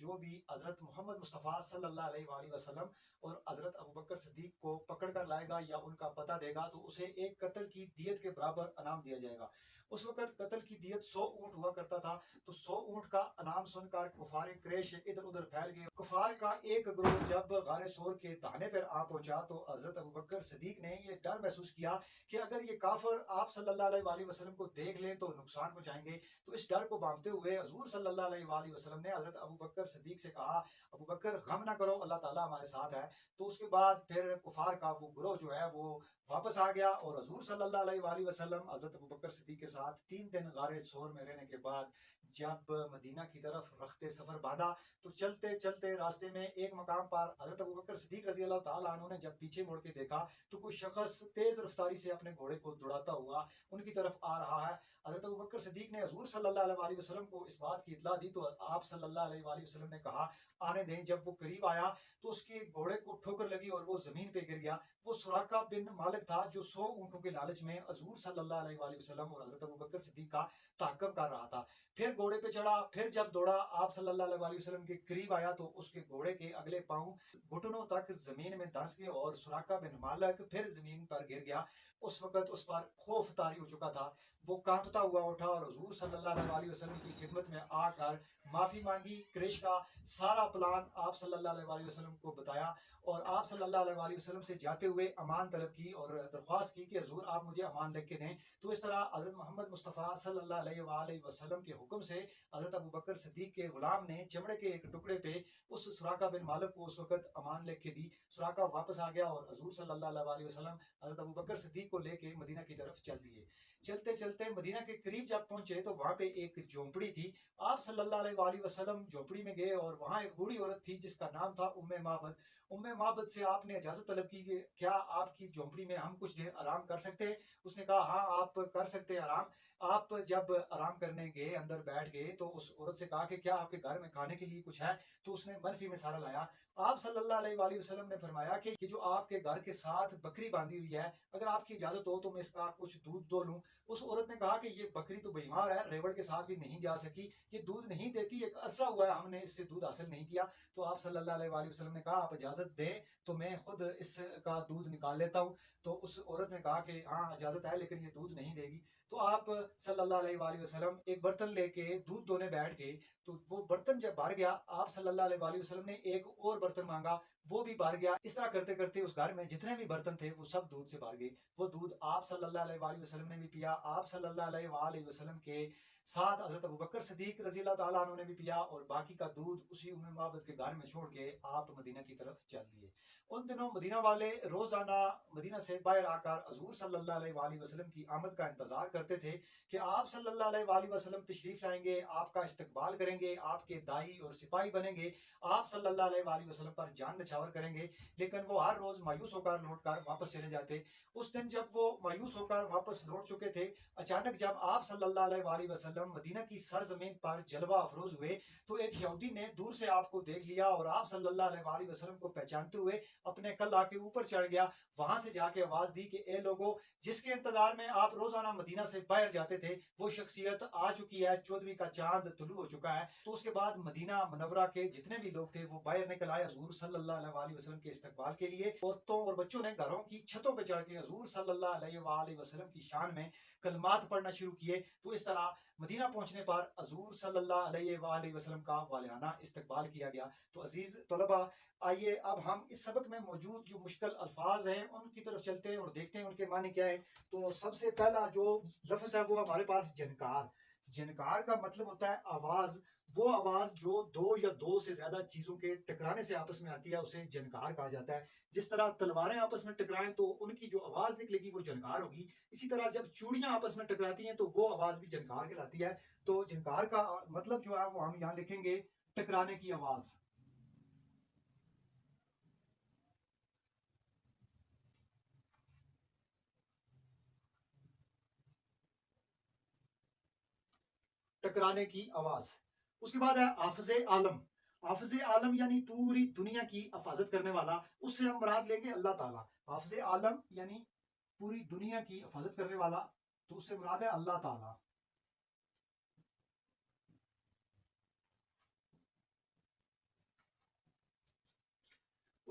جو بھی حضرت محمد مصطفیٰ صلی اللہ علیہ وآلہ وسلم اور حضرت ابوبکر صدیق کو پکڑ کر لائے گا یا ان کا پتہ دے گا تو اسے ایک قتل کی دیت کے برابر انعام دیا جائے گا۔ اس وقت قتل کی دیت 100 اونٹ ہوا کرتا تھا، تو 100 اونٹ کا انعام سن کر کفار قریش ادھر ادھر پھیل گئے۔ کفار کا ایک گروہ جب غار سور کے دہانے پر آ پہنچا تو حضرت ابوبکر صدیق نے یہ ڈر محسوس کیا کہ اگر یہ کافر آپ صلی اللہ علیہ وآلہ وسلم کو دیکھ لیں تو نقصان پہنچائیں گے۔ تو اس ڈر کو بانپتے ہوئے حضور صلی اللہ علیہ وآلہ وسلم نے حضرت ابوبکر صدیق سے کہا، ابوبکر غم نہ کرو، اللہ تعالیٰ ہمارے ساتھ ہے۔ تو اس کے بعد پھر کفار کا وہ گروہ جو ہے وہ واپس آ گیا، اور حضور صلی اللہ علیہ وآلہ وسلم حضرت ابوبکر صدیق کے ساتھ 3 دن غار سور میں رہنے کے بعد جب مدینہ کی طرف رخت سفر باندھا تو چلتے چلتے راستے میں ایک مقام پر حضرت ابوبکر صدیق رضی اللہ تعالیٰ عنہ نے جب پیچھے مڑ کے دیکھا تو کوئی شخص تیز رفتاری سے اپنے گھوڑے کو دوڑاتا ہوا ان کی طرف آ رہا ہے۔ حضرت ابوبکر صدیق نے حضور صلی اللہ علیہ وآلہ وسلم کو اس بات کی اطلاع دی تو آپ صلی اللہ علیہ وآلہ وسلم نے کہا آنے دیں۔ جب وہ قریب آیا تو اس کے گھوڑے کو ٹھوکر لگی اور وہ زمین پہ گر گیا۔ وہ سراقہ بن مالک تھا جو 100 اونٹوں کے لالچ میں حضور صلی اللہ علیہ وآلہ وسلم اور حضرت ابوبکر صدیق کا تعاقب کر رہا تھا۔ پھر گھوڑے پہ چڑھا، پھر جب دوڑا آپ صلی اللہ علیہ وآلہ وسلم کے قریب آیا تو اس کے گھوڑے کے اگلے پاؤں گھٹنوں تک زمین میں دھنس گئے اور سراقہ بن مالک پھر زمین پر گر گیا۔ اس وقت اس پر خوف طاری ہو چکا تھا، وہ کانپتا ہوا اٹھا اور حضور صلی اللہ علیہ وآلہ وسلم کی خدمت میں آ کر معافی مانگی، قریش کا سارا پلان آپ صلی اللہ علیہ وآلہ وسلم کو بتایا، اور آپ صلی اللہ علیہ وآلہ وسلم سے جاتے ہوئے امان طلب کی اور درخواست کی کہ حضور آپ مجھے امان لکھ کے دیں۔ تو اس طرح حضرت محمد مصطفیٰ صلی اللہ علیہ وآلہ وسلم کے حکم سے حضرت ابوبکر صدیق کے غلام نے چمڑے کے ایک ٹکڑے پہ اس سراقہ بن مالک کو اس وقت امان لکھ کے دی۔ سراقہ واپس آ گیا اور حضور صلی اللہ علیہ وآلہ وسلم حضرت ابوبکر صدیق کو لے کے مدینہ کی طرف چل دیے۔ چلتے چلتے مدینہ کے قریب جب پہنچے تو وہاں پہ ایک جھونپڑی تھی۔ آپ صلی اللہ علیہ وآلہ وسلم جھونپڑی میں گئے اور وہاں ایک بوڑھی عورت تھی جس کا نام تھا ام معبد۔ ام معبد سے آپ نے اجازت طلب کی کہ کیا آپ کی جھونپڑی میں ہم کچھ دیر آرام کر سکتے ہیں؟ اس نے کہا ہاں آپ کر سکتے ہیں آرام۔ آپ جب آرام کرنے گئے اندر بیٹھ گئے تو اس عورت سے کہا کہ کیا آپ کے گھر میں کھانے کے لیے کچھ ہے؟ تو اس نے منفی میں سارا لایا۔ آپ صلی اللہ علیہ وآلہ وسلم نے فرمایا کہ یہ جو آپ کے گھر کے ساتھ بکری باندھی ہوئی ہے، اگر آپ کی اجازت ہو تو میں اس کا کچھ دودھ دو لوں۔ اس عورت نے کہا کہ یہ بکری تو بیمار ہے، ریوڑ کے ساتھ بھی نہیں جا سکی، یہ دودھ نہیں دیتی، ایک عرصہ ہوا ہے ہم نے اس سے دودھ حاصل نہیں کیا۔ تو آپ صلی اللہ علیہ وآلہ وسلم نے کہا آپ اجازت دیں تو میں خود اس کا دودھ نکال لیتا ہوں۔ تو اس عورت نے کہا کہ ہاں اجازت ہے لیکن یہ دودھ نہیں دے گی۔ تو آپ صلی اللہ علیہ وآلہ وسلم ایک برتن لے کے دودھ دونے بیٹھ گئے، تو وہ برتن جب بھر گیا آپ صلی اللہ علیہ وآلہ وسلم نے ایک اور برتن مانگا، وہ بھی بھر گیا۔ اس طرح کرتے کرتے اس گھر میں جتنے بھی برتن تھے وہ سب دودھ سے بھر گئے۔ وہ دودھ آپ صلی اللہ علیہ وآلہ وسلم نے بھی پیا، آپ صلی اللہ علیہ وآلہ وسلم کے ساتھ حضرت ابوبکر صدیق رضی اللہ تعالیٰ عنہ نے بھی پیا، اور باقی کا دودھ اسی ام معبد کے گھر میں چھوڑ کے آپ مدینہ کی طرف چل دیے۔ ان دنوں مدینہ والے روزانہ مدینہ سے باہر آ کر حضور صلی اللہ علیہ وآلہ وسلم کی آمد کا انتظار کرتے تھے کہ آپ صلی اللہ علیہ وآلہ وسلم تشریف لائیں گے، آپ کا استقبال کریں گے، آپ کے دائی اور سپاہی بنیں گے، آپ صلی اللہ علیہ وآلہ وسلم پر جان نچھاور کریں گے، لیکن وہ ہر روز مایوس ہو کر لوٹ کر واپس چلے جاتے۔ اس دن جب وہ مایوس ہو کر واپس لوٹ چکے تھے، اچانک جب آپ صلی اللہ علیہ وآلہ وسلم مدینہ کی سرزمین پر جلوہ افروز ہوئے تو ایک یہودی نے دور سے آپ کو دیکھ لیا اور آپ صلی اللہ علیہ وآلہ وسلم کو پہچانتے ہوئے اپنے کلہ کے اوپر چڑھ گیا۔ وہاں سے جا کے آواز دی کہ اے لوگو، جس کے انتظار میں آپ روزانہ مدینہ سے باہر جاتے تھے وہ شخصیت آ چکی ہے، 14ویں کا چاند طلوع ہو چکا ہے۔ تو اس کے بعد مدینہ منورہ کے جتنے بھی لوگ تھے وہ باہر نکل آئے حضور صلی اللہ علیہ وآلہ وسلم کے استقبال کے لیے۔ عورتوں اور بچوں نے گھروں کی چھتوں پہ چڑھ کے حضور صلی اللہ علیہ وآلہ وسلم کی شان میں کلمات پڑھنا شروع کیے۔ تو اس طرح مدینہ پہنچنے پر حضور صلی اللہ علیہ وآلہ وسلم کا والہانہ استقبال کیا گیا۔ تو عزیز طلبہ، آئیے اب ہم اس سبق میں موجود جو مشکل الفاظ ہیں ان کی طرف چلتے ہیں اور دیکھتے ہیں ان کے معنی کیا ہے۔ تو سب سے پہلا جو لفظ ہے وہ ہمارے پاس جنکار۔ جنکار کا مطلب ہوتا ہے آواز، وہ آواز جو دو یا دو سے زیادہ چیزوں کے ٹکرانے سے آپس میں آتی ہے اسے جنکار کہا جاتا ہے۔ جس طرح تلواریں آپس میں ٹکرائیں تو ان کی جو آواز نکلے گی وہ جنکار ہوگی، اسی طرح جب چوڑیاں آپس میں ٹکراتی ہیں تو وہ آواز بھی جنکار کہلاتی ہے۔ تو جنکار کا مطلب جو ہے وہ ہم یہاں لکھیں گے ٹکرانے کی آواز۔ ٹکرانے کی آواز۔ اس کے بعد ہے حافظ عالم۔ حافظ عالم یعنی پوری دنیا کی حفاظت کرنے والا، اس سے ہم مراد لیں گے اللہ تعالیٰ۔ حافظ عالم یعنی پوری دنیا کی حفاظت کرنے والا، تو اس سے مراد ہے اللہ تعالیٰ۔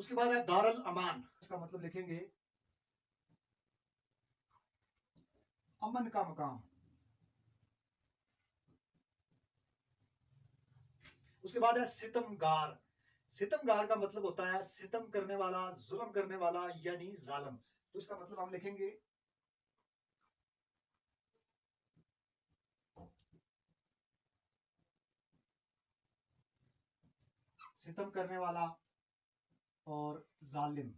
اس کے بعد ہے دار الامان، اس کا مطلب لکھیں گے امن کا مقام۔ اس کے بعد ہے ستم گار، ستم گار کا مطلب ہوتا ہے ستم کرنے والا، ظلم کرنے والا یعنی ظالم، تو اس کا مطلب ہم لکھیں گے ستم کرنے والا اور ظالم۔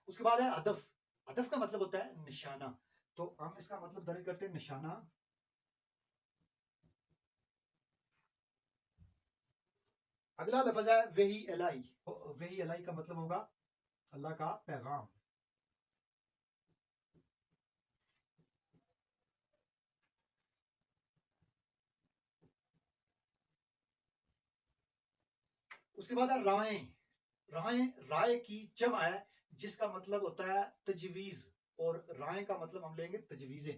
اس کے بعد ہے ہدف، ہدف کا مطلب ہوتا ہے نشانہ، تو ہم اس کا مطلب درج کرتے ہیں نشانہ۔ اگلا لفظ ہے وحی الہی، وحی الہی کا مطلب ہوگا اللہ کا پیغام۔ اس کے بعد ہے رائیں، رائیں رائے کی جمع ہے جس کا مطلب ہوتا ہے تجویز، اور رائیں کا مطلب ہم لیں گے تجویزیں۔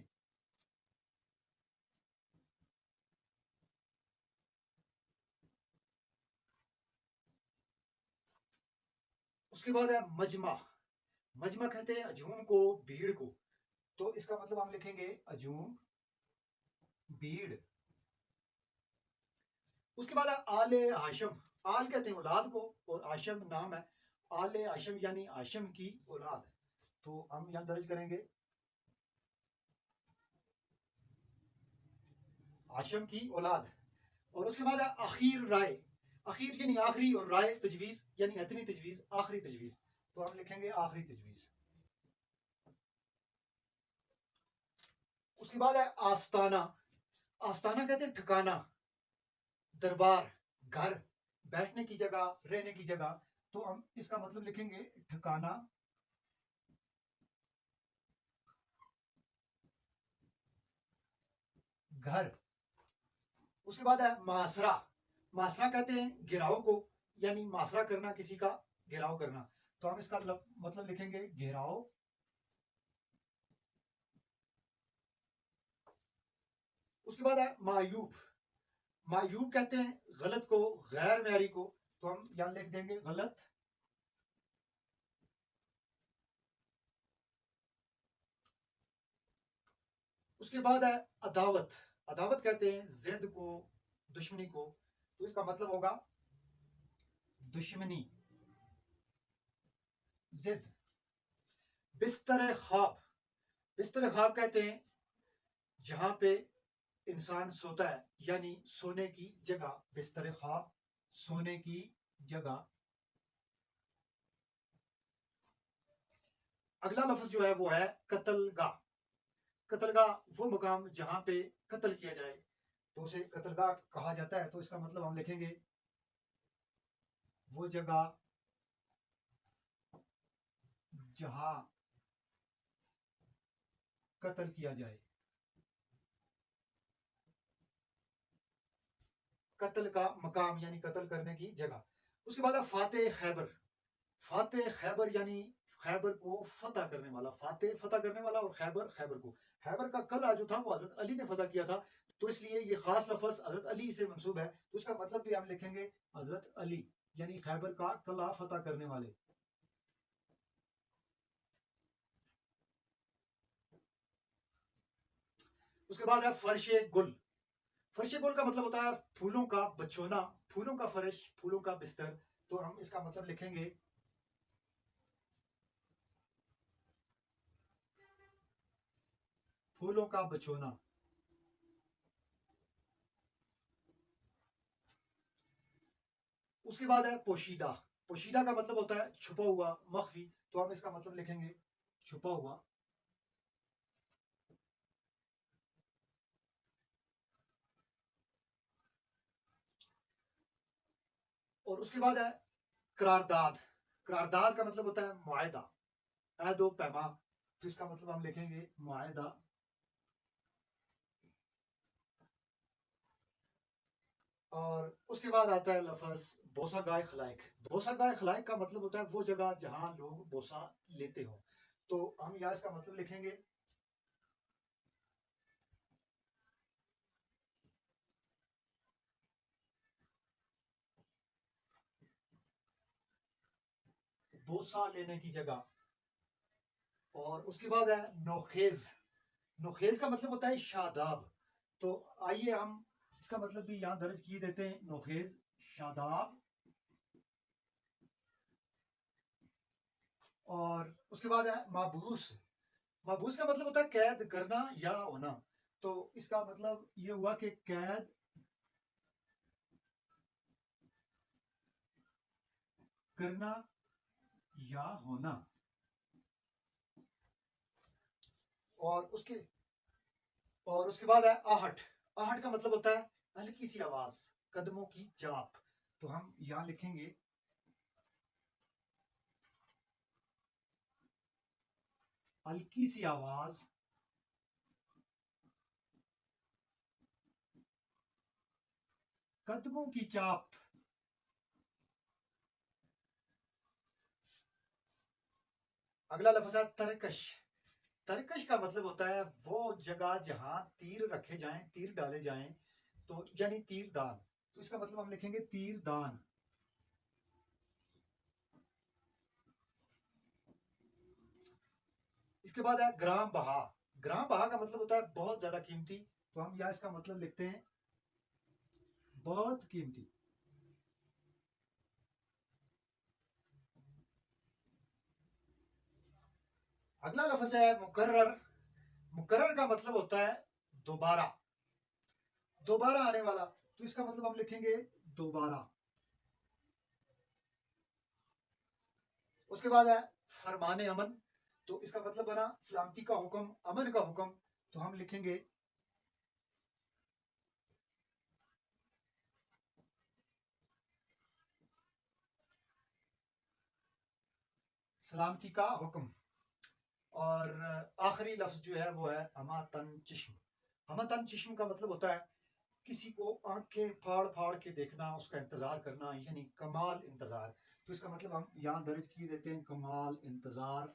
اس کے بعد ہے مجمع، مجمع کہتے ہیں ہجوم کو، بھیڑ کو، تو اس کا مطلب ہم لکھیں گے ہجوم، بھیڑ۔ اس کے بعد ہے آل ہاشم، آل کہتے ہیں اولاد کو اور ہاشم نام ہے، آل ہاشم یعنی ہاشم کی اولاد، تو ہم یہاں درج کریں گے ہاشم کی اولاد۔ اور اس کے بعد ہے اخیر رائے، اخیر یعنی آخری اور رائے تجویز یعنی اتنی تجویز، آخری تجویز، تو ہم لکھیں گے آخری تجویز۔ اس کے بعد ہے آستانہ، آستانہ کہتے ہیں ٹھکانہ، دربار، گھر، بیٹھنے کی جگہ، رہنے کی جگہ، تو ہم اس کا مطلب لکھیں گے ٹھکانہ، گھر۔ اس کے بعد ہے محاصرہ، محاصرہ کہتے ہیں گھیراؤ کو، یعنی محاصرہ کرنا، کسی کا گھیراؤ کرنا، تو ہم اس کا مطلب لکھیں گے گھیراؤ۔ اس کے بعد ہے معیوب، معیوب کہتے ہیں غلط کو، غیر معیاری کو، تو ہم یہاں لکھ دیں گے غلط۔ اس کے بعد ہے عداوت، عداوت کہتے ہیں ضد کو، دشمنی کو، تو اس کا مطلب ہوگا دشمنی، ضد۔ بستر خواب، بستر خواب کہتے ہیں جہاں پہ انسان سوتا ہے، یعنی سونے کی جگہ، بستر خواب سونے کی جگہ۔ اگلا لفظ جو ہے وہ ہے قتل گاہ، قتل گاہ وہ مقام جہاں پہ قتل کیا جائے، تو اسے قتل گاہ کہا جاتا ہے، تو اس کا مطلب ہم لکھیں گے وہ جگہ جہاں قتل کیا جائے، قتل کا مقام یعنی قتل کرنے کی جگہ۔ اس کے بعد ہے فاتح خیبر، فاتح خیبر یعنی خیبر کو فتح کرنے والا، فاتح فتح کرنے والا، اور خیبر خیبر کو، خیبر کا قلعہ جو تھا وہ حضرت علی نے فتح کیا تھا، تو اس لیے یہ خاص لفظ حضرت علی سے منسوب ہے، تو اس کا مطلب بھی ہم لکھیں گے حضرت علی، یعنی خیبر کا قلعہ فتح کرنے والے۔ اس کے بعد ہے فرش گل، فرش گل کا مطلب ہوتا ہے پھولوں کا بچھونا، پھولوں کا فرش، پھولوں کا بستر، تو ہم اس کا مطلب لکھیں گے پھولوں کا بچھونا۔ اس کے بعد ہے پوشیدہ، پوشیدہ کا مطلب ہوتا ہے چھپا ہوا، مخفی، تو ہم اس کا مطلب لکھیں گے چھپا ہوا۔ اور اس کے بعد ہے قرارداد، قرارداد کا مطلب ہوتا ہے معاہدہ، عہد و پیما، تو اس کا مطلب ہم لکھیں گے معاہدہ۔ اور اس کے بعد آتا ہے لفظ بوسہ گائے خلائق، بوسہ گائے خلائق کا مطلب ہوتا ہے وہ جگہ جہاں لوگ بوسہ لیتے ہوں، تو ہم یہاں اس کا مطلب لکھیں گے بوسہ لینے کی جگہ. اور اس کے بعد ہے نوخیز. نوخیز کا مطلب ہوتا ہے شاداب. تو آئیے ہم اس کا مطلب بھی یہاں درج کیے دیتے ہیں. نوخیز شاداب. اور اس کے بعد ہے مابوس. مابوس کا مطلب ہوتا ہے قید کرنا یا ہونا. تو اس کا مطلب یہ ہوا کہ قید کرنا یا ہونا. اور اس کے بعد ہے آہٹ. آہٹ کا مطلب ہوتا ہے ہلکی سی آواز, قدموں کی چاپ. تو ہم یہاں لکھیں گے ہلکی سی آواز, قدموں کی چاپ. اگلا لفظ ہے ترکش. ترکش کا مطلب ہوتا ہے وہ جگہ جہاں تیر رکھے جائیں, تیر ڈالے جائیں, تو یعنی تیر دان. تو اس کا مطلب ہم لکھیں گے تیر دان. اس کے بعد ہے گرام بہا. گرام بہا کا مطلب ہوتا ہے بہت زیادہ قیمتی. تو ہم یہاں اس کا مطلب لکھتے ہیں بہت قیمتی. اگلا لفظ ہے مقرر. مقرر کا مطلب ہوتا ہے دوبارہ, دوبارہ آنے والا. تو اس کا مطلب ہم لکھیں گے دوبارہ. اس کے بعد ہے فرمان امن. تو اس کا مطلب بنا سلامتی کا حکم, امن کا حکم. تو ہم لکھیں گے سلامتی کا حکم. اور آخری لفظ جو ہے وہ ہے ہماتن چشم. ہماتن چشم کا مطلب ہوتا ہے کسی کو آنکھیں پھاڑ پھاڑ کے دیکھنا, اس کا انتظار کرنا, یعنی کمال انتظار. تو اس کا مطلب ہم یہاں درج کیے دیتے ہیں کمال انتظار.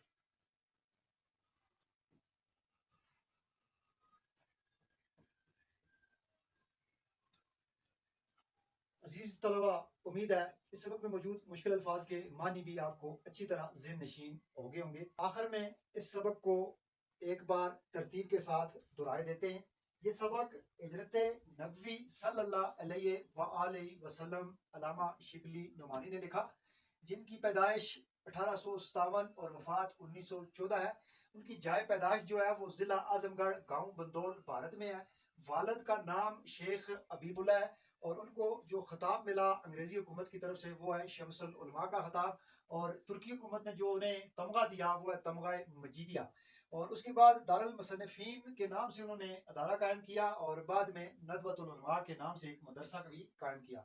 عزیز طلبہ, امید ہے اس سبق میں موجود مشکل الفاظ کے معنی بھی آپ کو اچھی طرح ذہن نشین ہو گئے ہوں گے. آخر میں اس سبق کو ایک بار ترتیب کے ساتھ دہرائے دیتے ہیں. یہ سبق ہجرت نبوی صلی اللہ علیہ وآلہ وسلم علامہ شبلی نعمانی نے لکھا, جن کی پیدائش 1857 اور وفات 1914 ہے. ان کی جائے پیدائش جو ہے وہ ضلع اعظم گڑھ گاؤں بندول بھارت میں ہے. والد کا نام شیخ حبیب اللہ ہے, اور ان کو جو خطاب ملا انگریزی حکومت کی طرف سے وہ ہے شمس العلماء کا خطاب. اور ترکی حکومت نے جو انہیں تمغہ دیا وہ ہے تمغہ مجیدیہ. اور اس کے بعد دارالمصنفین کے نام سے انہوں نے ادارہ قائم کیا, اور بعد میں ندوۃ العلماء کے نام سے ایک مدرسہ بھی قائم کیا.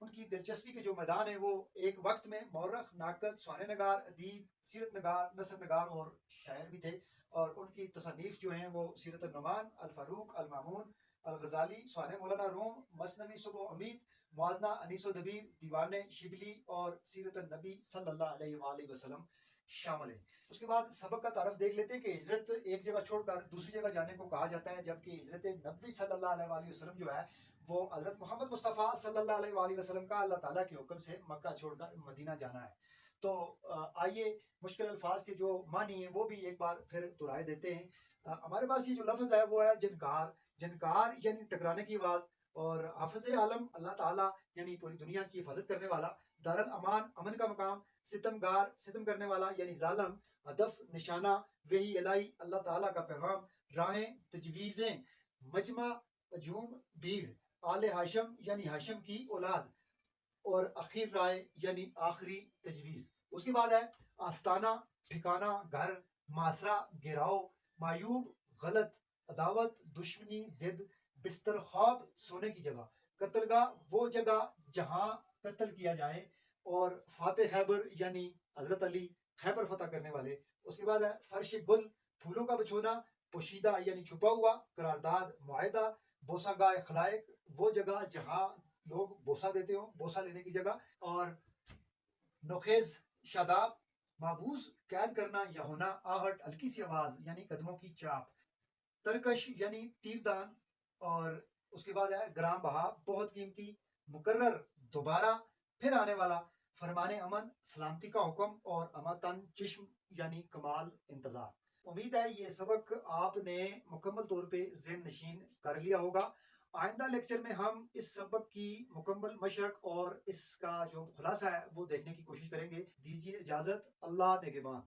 ان کی دلچسپی کے جو میدان ہیں وہ ایک وقت میں مورخ, ناقد, سوانح نگار, ادیب, سیرت نگار, نثر نگار اور شاعر بھی تھے. اور ان کی تصانیف جو ہیں وہ سیرت النعمان, الفاروق, المامون, الغزالی, سوانح مولانا روم, مثنوی صبح و امید, موازنہ انیس و دبیر, دیوان شبلی اور سیرت النبی صلی اللہ علیہ وآلہ وسلم شامل ہیں. اس کے بعد سبق کا تعارف دیکھ لیتے ہیں کہ ہجرت ایک جگہ چھوڑ کر دوسری جگہ جانے کو کہا جاتا ہے, جبکہ ہجرت نبوی صلی اللہ علیہ وآلہ وسلم جو ہے وہ حضرت محمد مصطفیٰ صلی اللہ علیہ وآلہ وسلم کا اللہ تعالیٰ کے حکم سے مکہ چھوڑ کر مدینہ جانا ہے. تو آئیے مشکل الفاظ کے جو معنی ہیں وہ بھی ایک بار پھر دہرائے دیتے ہیں. ہمارے پاس یہ جو لفظ ہے وہ ہے جنکار. جنکار یعنی ٹکرانے کی آواز. اور حافظ عالم اللہ تعالیٰ یعنی پوری دنیا کی حفاظت کرنے والا. دارالامان امن کا مقام. ستمگار ستم کرنے والا یعنی ظالم. ہدف نشانہ وحی الہی اللہ تعالیٰ کا پیغام. راہیں تجویزیں. مجمع ہجوم بھیڑ. آل ہاشم یعنی ہاشم کی اولاد. اور اخیر رائے یعنی آخری تجویز. اس کے بعد ہے آستانہ ٹھکانہ گھر. معاشرہ گراؤ. معیوب غلط. عداوت دشمنی ضد. بستر خواب سونے کی جگہ. قتل گاہ وہ جگہ جہاں قتل کیا جائے. اور فاتح خیبر یعنی حضرت علی خیبر فتح کرنے والے. اس کے بعد ہے فرش گل پھولوں کا بچھونا. پوشیدہ یعنی چھپا ہوا. قرارداد معاہدہ. بوسہ گاہ خلائق وہ جگہ جہاں لوگ بوسہ دیتے ہوں, بوسہ لینے کی جگہ. اور نوخیز شاداب. محبوس قید کرنا یا ہونا. آہٹ ہلکی سی آواز یعنی قدموں کی چاپ. ترکش یعنی تیر دان. اور اس کے بعد ہے گرام بہا بہت قیمتی. مقرر دوبارہ پھر آنے والا. فرمان امن، سلامتی کا حکم اور امتن چشم یعنی کمال انتظار۔ امید ہے یہ سبق آپ نے مکمل طور پہ ذہن نشین کر لیا ہوگا۔ آئندہ لیکچر میں ہم اس سبق کی مکمل مشق اور اس کا جو خلاصہ ہے وہ دیکھنے کی کوشش کریں گے۔ دیجیے اجازت، اللہ نگہبان۔